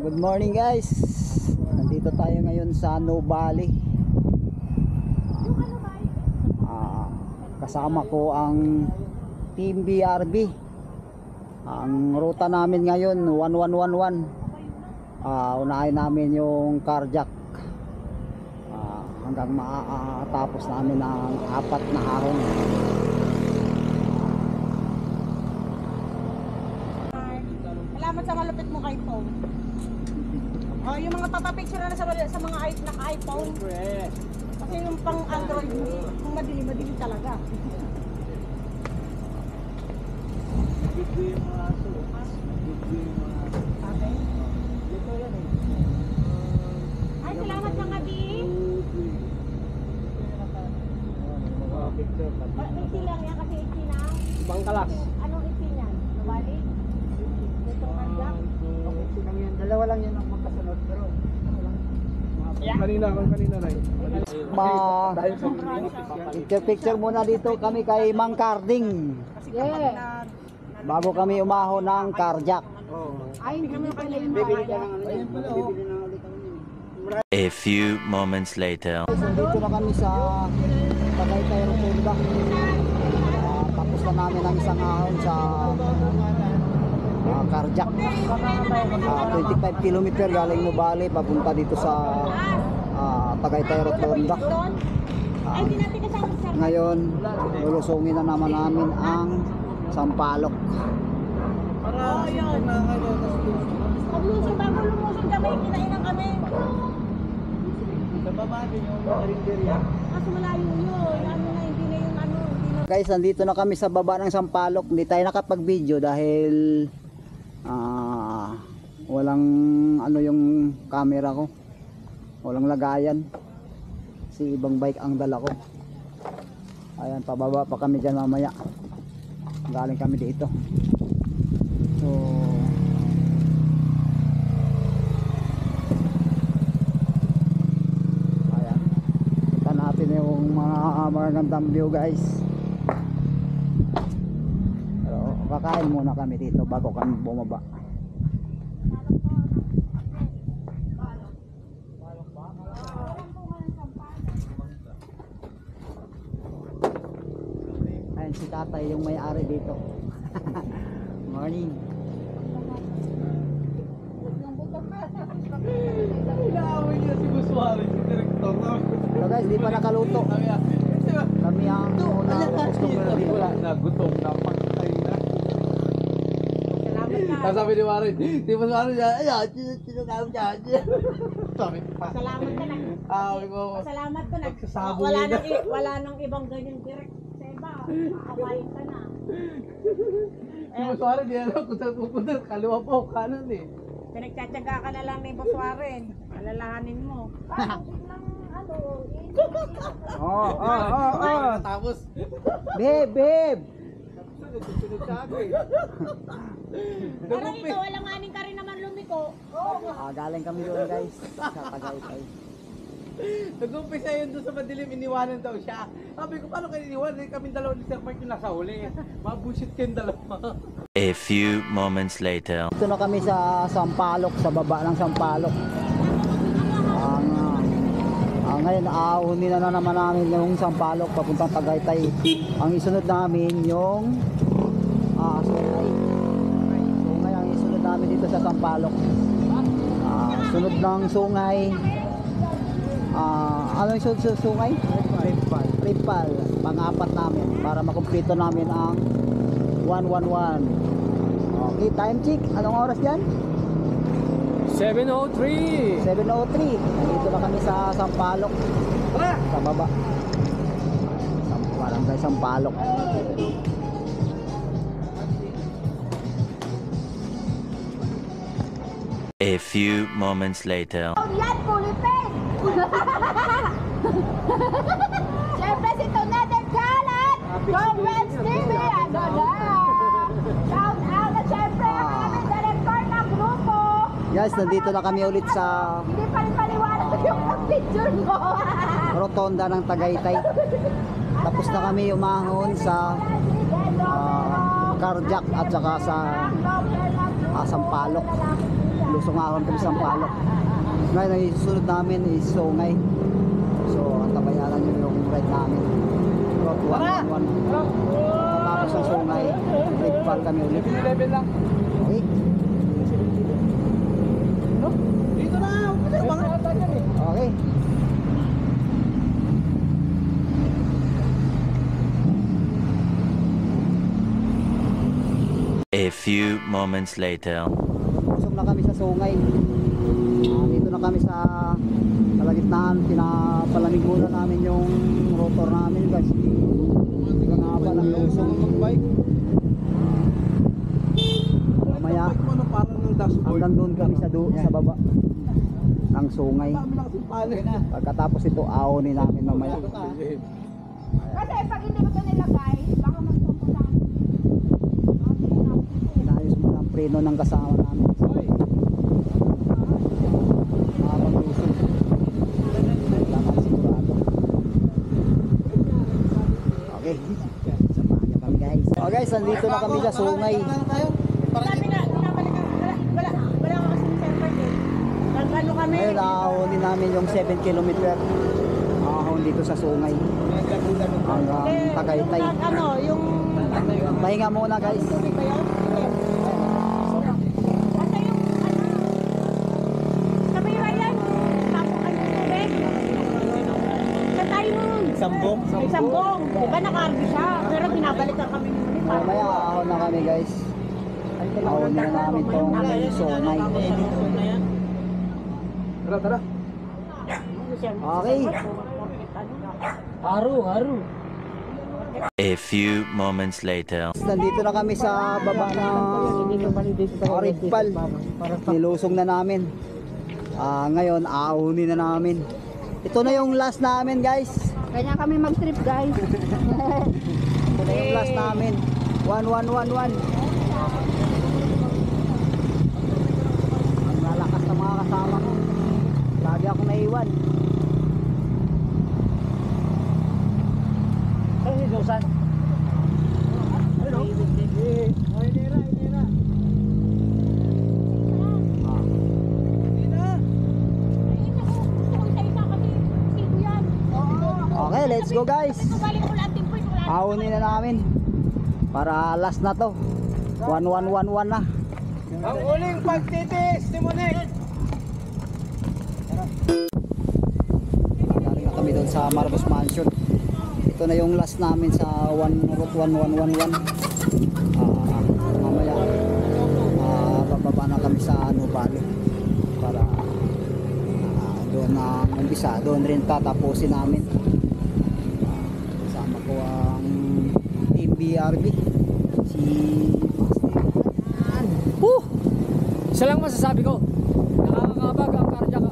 Good morning guys. Nandito tayo ngayon sa Nuvali. Kasama ko ang Team BRB. Ang ruta namin ngayon 1111. Unahin namin yung Carjack hanggang matapos namin ang 4 na ahon. Salamat sa malupit mo kay Tom. Yung mga papapicture na sa mga naka-iPhone. Kasi yung pang Android, kung madili talaga. Ay, salamat mga di. Iksi lang yan kasi iksi na. Bangkalas. Anong iksi niyan? Nabalik? Itong Carjack? Iksi lang yan. Dalawa lang yan ang magkasunod. Pero Kanina na picture muna dito kami kay Mang Carding. Yeah. Bago kami umahon ng Carjack. Ay, hindi kami pala yung Bibili ka ng ano yan. Bibili na ulit kami. A few moments later. Dito na kami sa Tagaytay Rotunda. Tapos na namin ang isang ahon sa Carjack. 25 km galing Nuvali papunta dito sa Tagaytay Rotunda. Ngayon lulusungin na naman namin ang Sampaloc. Oh, yun. Bago lumusong kami, kinainan kami. Sa baba din yung karinderya. Kaso malayo yun. Ano na, hindi na yung ano. Guys, nandito na kami sa baba ng Sampaloc. Hindi tayo nakapag-video dahil walang ano yung camera ko. Walang lagayan. Kasi ibang bike ang dala ko. Ayan, pababa pa kami dyan mamaya. Galing kami dito. So ayan, kita natin yung mga magandang view guys. Pero kakain muna kami dito bago kami bumaba. Ayan si tatay yung may-ari dito. Morning. Inaaway niya si Buswari, si Director. So guys, di pa nakaluto. Kami ang unang customer dito. Nagutom na, pagkatay na. Salamat na. Sabi ni Warren, di ba Warren niya, ayan, sinunod dyan. Sabi pa. Salamat ka na. Ko. Salamat ka na. Nagsasabo Wala nang ibang ganyan direct sa iba. Makawain ka na. Si Buswari, di alam kung saan pupunta, kaliwa pa o kanan eh. Pinagtsatsaga ka na lang ni Boss Warren. Alalahanin mo. Tapos, Babe! nagsusunod sa akin. Pero ito, walang aning ka rin naman lumiko. Galing kami doon guys sa Tagaytay. Nag-umpisa yun doon sa madilim, iniwanan daw siya. Sabi ko, paano kayo iniwanan? Kami dalawa ni Sir Mark yung nasa huli. Mabushit kayong dalawa. A few moments later. Dito na kami sa Sampaloc, sa baba ng Sampaloc. Ngayon, aahunin na naman namin yung Sampaloc papuntang Tagaytay. Ang isunod namin yung Sungay. Sungay ang isunod namin dito sa Sampaloc. Sunod ng Sungay. Ano yung sunod sa Sungay? Ripal. Pang-apat namin para makumpleto namin ang 111. Okay, time check. Anong oras yan? 7:03. 7:03. Nandito na kami sa Sampaloc. Sa baba. Barangay Sampaloc. A few moments later. Yan, pulipin! Siyempre si Tonete Kalat! Congrats TV! Ano na? Shout out na siyempre ang aming director ng grupo! Guys, nandito na kami ulit sa Hindi pa rin paliwanag yung picture mo! Rotonda ng Tagaytay. Tapos na kami umahon sa Carjack at saka sa Sampaloc. Lusong ahon kami sa Sampaloc. Ngayon ang isusunod namin is Sungay. So antabayanan nyo yung ride namin. Route 111. Tapos ng Sungay, breakfast kami ulit. 11 lang. Okay. Dito na. Okay. A few moments later. Pusok na kami sa Sungay. Dito na kami sa kalagitnaan. Pinapalamig muna namin yung rotor namin guys. Hindi ka nga ba ng lusong. Mamaya hanggang doon kami sa baba ng Sungay. Pagkatapos ito ahonin namin mamaya. Kasi pag hindi mo ito nilagay, baka magpupunta. Inayos mo ng preno ng kasama namin. Nakapag-lusong. Tama sigurado. Okay. Samahan niyo kami guys. Okay guys, nandito na kami sa Sungay. Sabi na, pinabalikan, wala ka kasi server eh. Ano kami? Ngayon ahonin namin yung 7 kilometer. Ahon dito sa Sungay. Hanggang Tagaytay. Ano, yung... Pahinga muna guys. Tubig ba yun? Kasi yung ano... Sa may Ryan, tapukan yung tubig. Sa tayo nun. Sambong? May sambong. Diba nakarbi siya? Pero binabalikan kami nun. Mamaya ahon na kami guys. Ahonin na namin tong Sungay. Tara. Okay. Haru. A few moments later. Nandito na kami sa baba ng Aridpal. Nilusong na namin. Ngayon, ahonin na namin. Ito na yung last namin guys. Kanya kami mag-trip guys. Ito na yung last namin. 1111. Ang lalakas na mga kasama ko. Lagi ako naiwan. Ano si Josan? Ano? Okay, let's go guys. Ahonin na namin. Para last na to. 1111 na. Ang uling pagtitis, Timonek! Galing na kami doon sa Marcos Mansion. Ito na yung last namin sa route 1111. Mamaya bababa na kami sa Nubali para doon na umpisa, doon rin tatapusin namin. Kasama ko ang Team BRB, si Isa lang masasabi ko, nakakakabag ang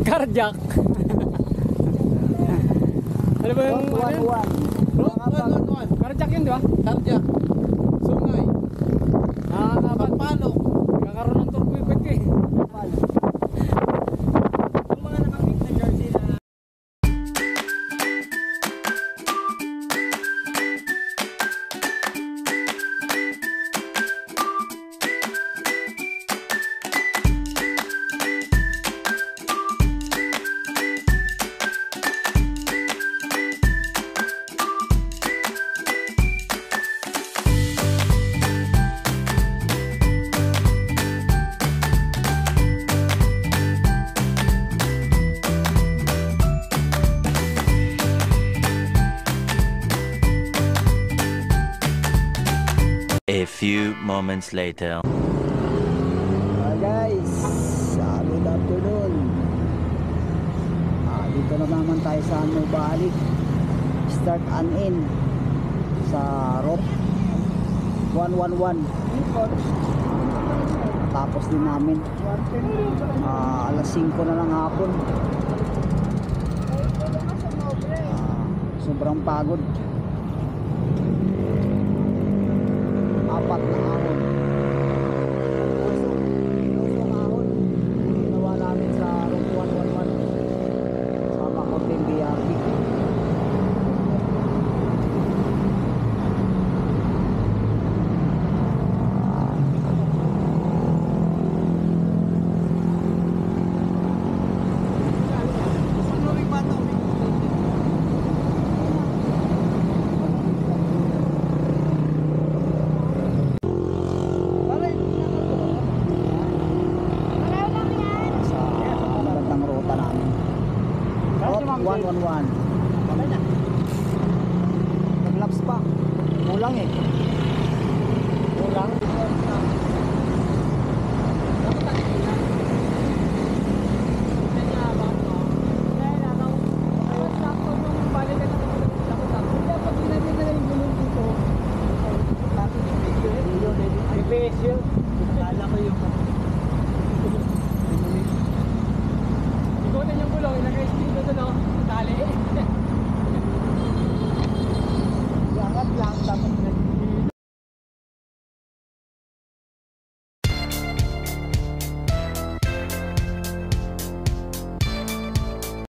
cardiac. Ano ba yung cardiac yun, di ba? Tarja. Sungay. Nakakabag. Pagpalo. Kakaroon ng turbo-ipit ko eh. Yung mga nakapik na jersey na... A few moments later. guys, good afternoon. Dito na naman tayo sa Nubali. Start and end sa route 111. Tapos din namin alas 5 na ng hapon. Sobrang pagod. Apat na ahon. Lusong ahon. Ginawa namin sa route 111. Sama ko Team BRB. 111. Nag-laps pa. Kulang eh. Kulang. Kala ko yung